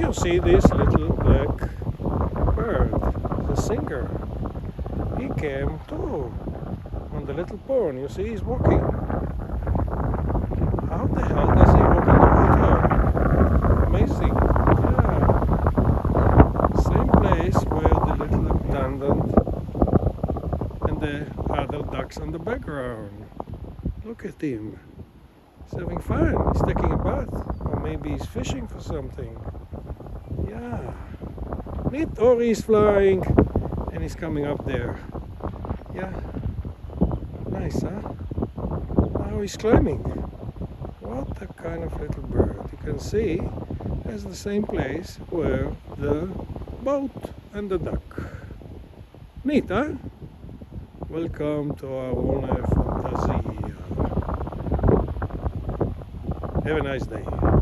you see this little black bird, the singer? He came too on the little pond. You see, he's walking. How the hell does he walk on the water? Amazing. Yeah. Same place where the little attendant and the other ducks on the background. Look at him. He's having fun. He's taking a bath. Or maybe he's fishing for something. Yeah. Neat. Or he's flying and he's coming up there. Yeah. Nice, huh? Now he's climbing. What a kind of little bird. You can see it's the same place where the boat and the duck. Neat, huh? Welcome to our own fantasia. Have a nice day.